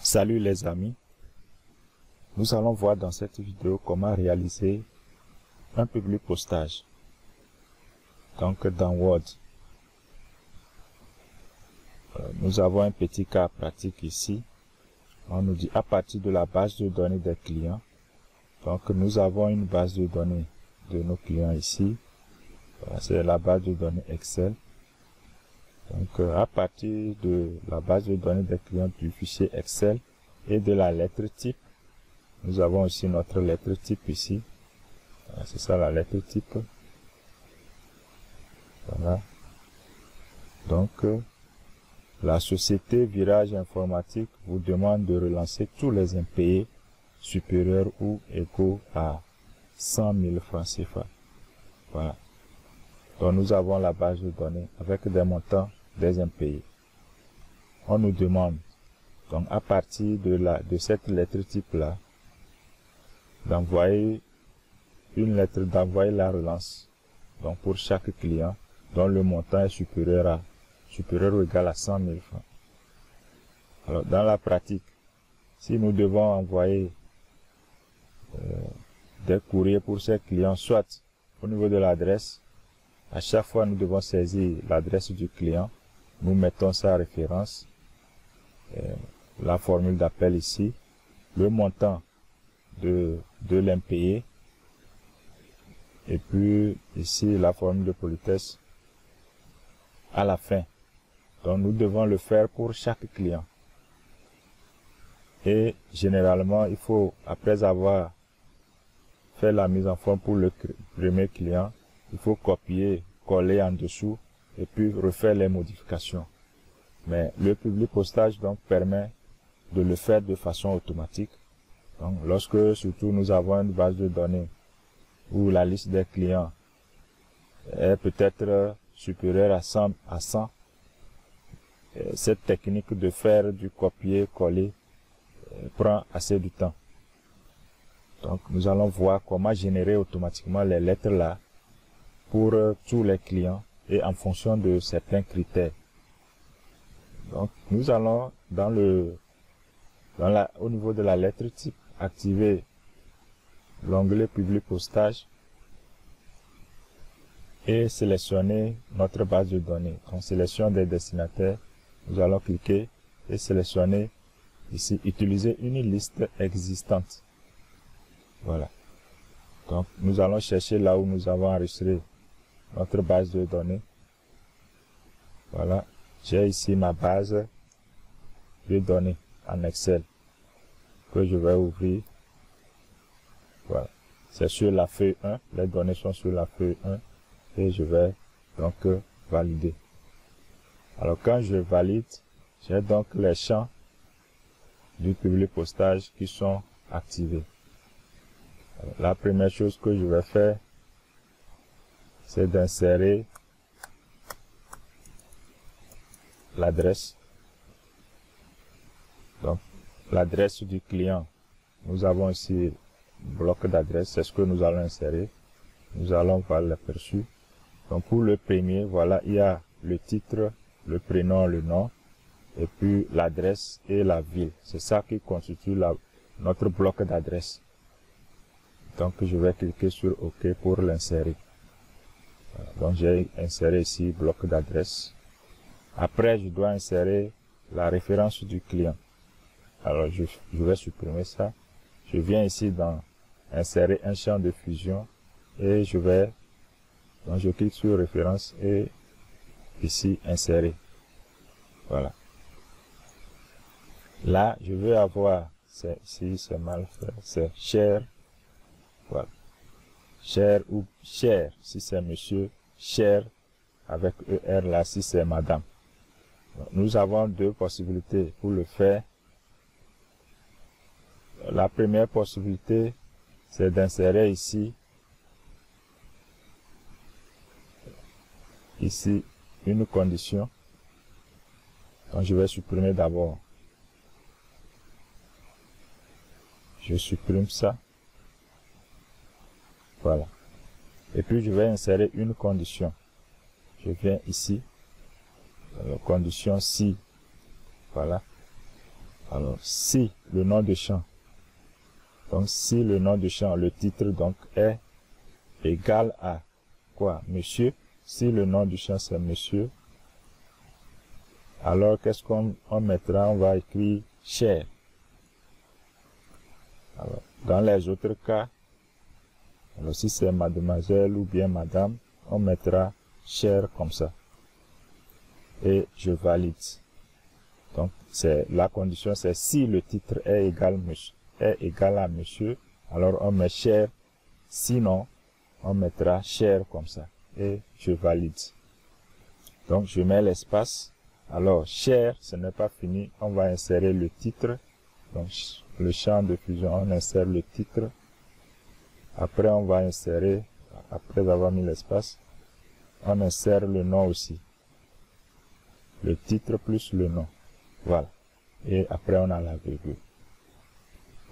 Salut les amis, nous allons voir dans cette vidéo comment réaliser un public postage. Donc dans Word, nous avons un petit cas pratique ici. On nous dit à partir de la base de données des clients. Donc nous avons une base de données de nos clients ici. C'est la base de données Excel. Donc à partir de la base de données des clients du fichier Excel et de la lettre type, nous avons aussi notre lettre type ici. C'est ça la lettre type. Voilà. Donc la société Virage Informatique vous demande de relancer tous les impayés supérieurs ou égaux à 100 000 francs CFA. Voilà. Donc nous avons la base de données avec des montants des impayés. On nous demande donc à partir de cette lettre type là d'envoyer la relance donc pour chaque client dont le montant est supérieur ou égal à 100 000 francs. Alors dans la pratique, si nous devons envoyer des courriers pour ces clients, soit au niveau de l'adresse, à chaque fois nous devons saisir l'adresse du client, nous mettons sa référence, la formule d'appel ici, le montant de l'impayé, et puis ici la formule de politesse à la fin. Donc nous devons le faire pour chaque client. Et généralement, il faut, après avoir fait la mise en forme pour le premier client, il faut copier, coller en dessous et puis refaire les modifications. Mais le public postage donc permet de le faire de façon automatique. Donc lorsque surtout nous avons une base de données où la liste des clients est peut-être supérieure à 100, cette technique de faire du copier-coller prend assez de temps. Donc nous allons voir comment générer automatiquement les lettres là pour tous les clients et en fonction de certains critères. Donc nous allons au niveau de la lettre type activer l'onglet public postage et sélectionner notre base de données. En sélection des destinataires, nous allons cliquer et sélectionner ici utiliser une liste existante. Voilà. Donc nous allons chercher là où nous avons enregistré notre base de données. Voilà. J'ai ici ma base de données en Excel que je vais ouvrir. Voilà. C'est sur la feuille 1. Les données sont sur la feuille 1 et je vais donc valider. Alors quand je valide, j'ai donc les champs du public postage qui sont activés. Alors, la première chose que je vais faire, c'est d'insérer l'adresse. Donc l'adresse du client, nous avons ici bloc d'adresse, c'est ce que nous allons insérer. Nous allons voir l'aperçu. Donc pour le premier, voilà, il y a le titre, le prénom, le nom, et puis l'adresse et la ville. C'est ça qui constitue notre bloc d'adresse. Donc je vais cliquer sur OK pour l'insérer. Voilà. Donc j'ai inséré ici bloc d'adresse. Après je dois insérer la référence du client. Alors je vais supprimer ça. Je viens ici dans insérer un champ de fusion et donc je clique sur référence et ici insérer. Voilà. Là je vais avoir, si c'est mal fait, c'est cher. Voilà. Cher ou cher si c'est monsieur, cher avec ER là si c'est madame. Donc, nous avons deux possibilités pour le faire. La première possibilité, c'est d'insérer ici une condition. Donc je vais supprimer d'abord. Je supprime ça. Voilà. Et puis je vais insérer une condition. Je viens ici. Condition si. Voilà. Alors, si le nom de champ, donc si le nom de champ, le titre donc est égal à quoi? Monsieur. Si le nom du champ c'est monsieur, alors qu'est-ce qu'on mettra? On va écrire cher. Alors, dans les autres cas, alors si c'est mademoiselle ou bien madame, on mettra cher comme ça. Et je valide. Donc, c'est la condition, c'est si le titre est égal à monsieur, alors on met cher. Sinon, on mettra cher comme ça. Et je valide. Donc, je mets l'espace. Alors, cher, ce n'est pas fini. On va insérer le titre. Donc, le champ de fusion, on insère le titre. Après, on va insérer, après avoir mis l'espace, on insère le nom aussi. Le titre plus le nom. Voilà. Et après, on a la virgule.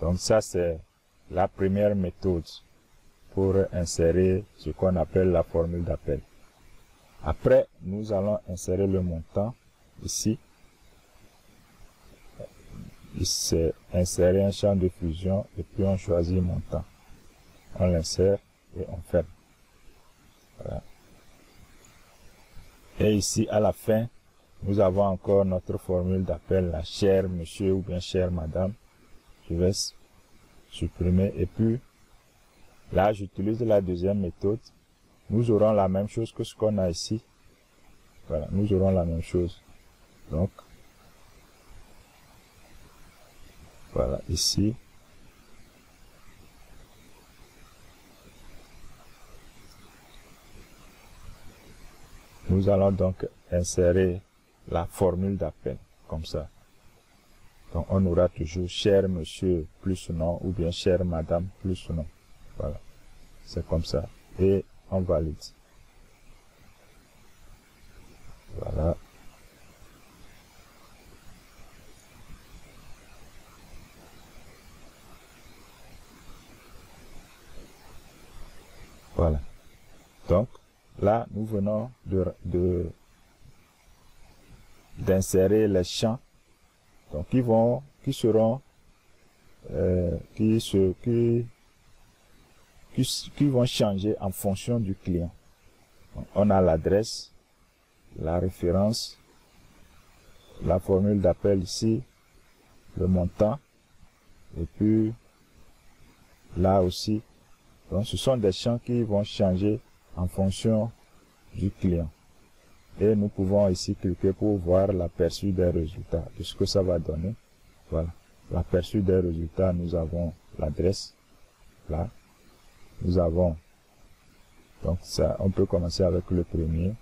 Donc, ça, c'est la première méthode pour insérer ce qu'on appelle la formule d'appel. Après, nous allons insérer le montant ici. C'est insérer un champ de fusion et puis on choisit montant. On l'insère et on ferme. Voilà. Et ici, à la fin, nous avons encore notre formule d'appel, la cher monsieur ou bien chère madame. Je vais supprimer et puis là, j'utilise la deuxième méthode. Nous aurons la même chose que ce qu'on a ici. Voilà, nous aurons la même chose. Donc, voilà, ici. Nous allons donc insérer la formule d'appel, comme ça. Donc, on aura toujours cher monsieur plus nom, ou bien chère madame plus nom. Voilà. C'est comme ça. Et on valide. Voilà. Voilà. Donc, là, nous venons d'insérer les champs. Donc, qui vont changer en fonction du client. Donc, on a l'adresse, la référence, la formule d'appel ici, le montant, et puis là aussi. Donc, ce sont des champs qui vont changer en fonction du client. Et nous pouvons ici cliquer pour voir l'aperçu des résultats, de ce que ça va donner. Voilà. L'aperçu des résultats, nous avons l'adresse, là. Nous avons, donc ça, on peut commencer avec le premier,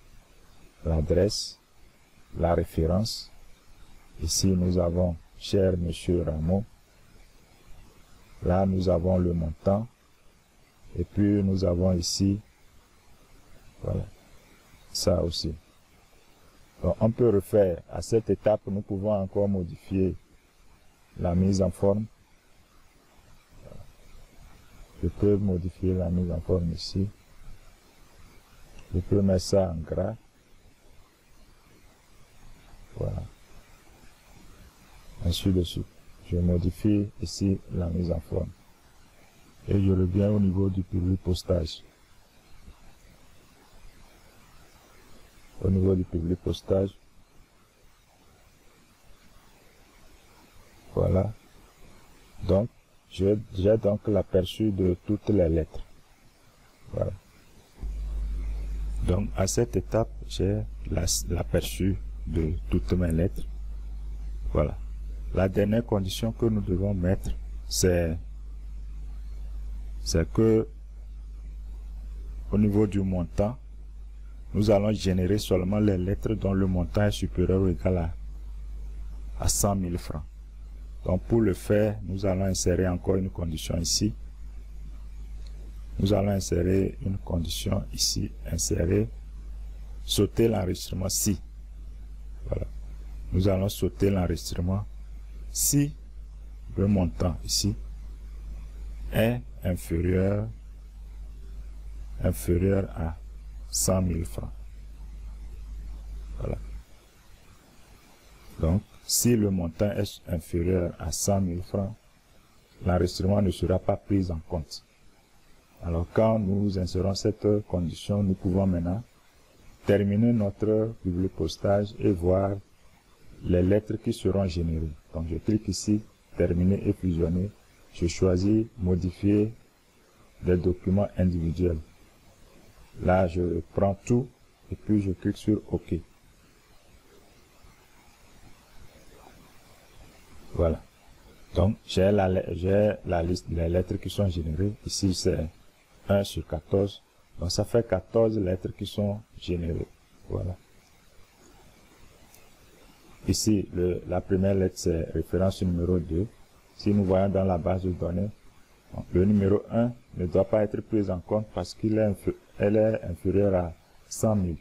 l'adresse, la référence. Ici, nous avons cher monsieur Rameau. Là, nous avons le montant. Et puis, nous avons ici, voilà, ça aussi. Donc, on peut refaire. À cette étape, nous pouvons encore modifier la mise en forme. Je peux modifier la mise en forme ici. Je peux mettre ça en gras. Voilà. Ainsi de suite. Je modifie ici la mise en forme. Et je reviens au niveau du public postage. Au niveau du public postage. Voilà. Donc, j'ai donc l'aperçu de toutes les lettres. Voilà. Donc, à cette étape, j'ai l'aperçu de toutes mes lettres. Voilà. La dernière condition que nous devons mettre, c'est que au niveau du montant, nous allons générer seulement les lettres dont le montant est supérieur ou égal à 100 000 francs. Donc pour le faire, nous allons insérer encore une condition ici. Nous allons insérer une condition ici, insérer, sauter l'enregistrement si. Voilà. Nous allons sauter l'enregistrement si le montant ici est inférieur à 100 000 francs. Voilà. Donc, Si le montant est inférieur à 100 000 francs, l'enregistrement ne sera pas pris en compte. Alors quand nous insérons cette condition, nous pouvons maintenant terminer notre publipostage et voir les lettres qui seront générées. Donc je clique ici, terminer et fusionner. Je choisis modifier des documents individuels. Là, je prends tout et puis je clique sur OK. Voilà. Donc, j'ai la liste des lettres qui sont générées. Ici, c'est 1 sur 14. Donc, ça fait 14 lettres qui sont générées. Voilà. Ici, la première lettre, c'est référence numéro 2. Si nous voyons dans la base de données, donc, le numéro 1 ne doit pas être pris en compte parce elle est inférieure à 100 000.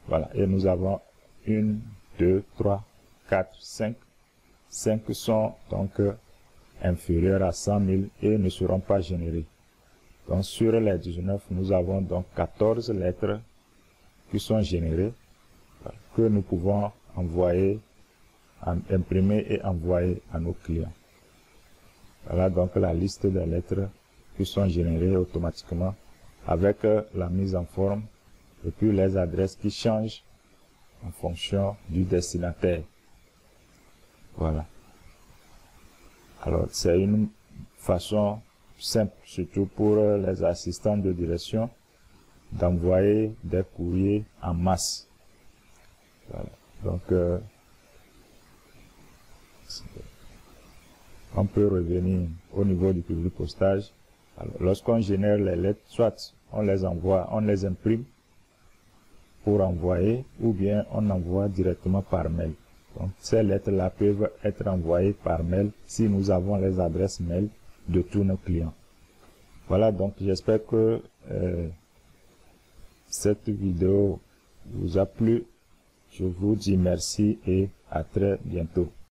Voilà. Et nous avons 1, 2, 3, 4, 5. 5 sont donc inférieurs à 100 000 et ne seront pas générés. Donc sur les 19, nous avons donc 14 lettres qui sont générées que nous pouvons envoyer, imprimer et envoyer à nos clients. Voilà donc la liste des lettres qui sont générées automatiquement avec la mise en forme et puis les adresses qui changent en fonction du destinataire. Voilà. Alors, c'est une façon simple, surtout pour les assistants de direction, d'envoyer des courriers en masse. Voilà. Donc, on peut revenir au niveau du publipostage. Alors, lorsqu'on génère les lettres, soit on les envoie, on les imprime pour envoyer, ou bien on envoie directement par mail. Donc, ces lettres-là peuvent être envoyées par mail si nous avons les adresses mail de tous nos clients. Voilà, donc j'espère que cette vidéo vous a plu. Je vous dis merci et à très bientôt.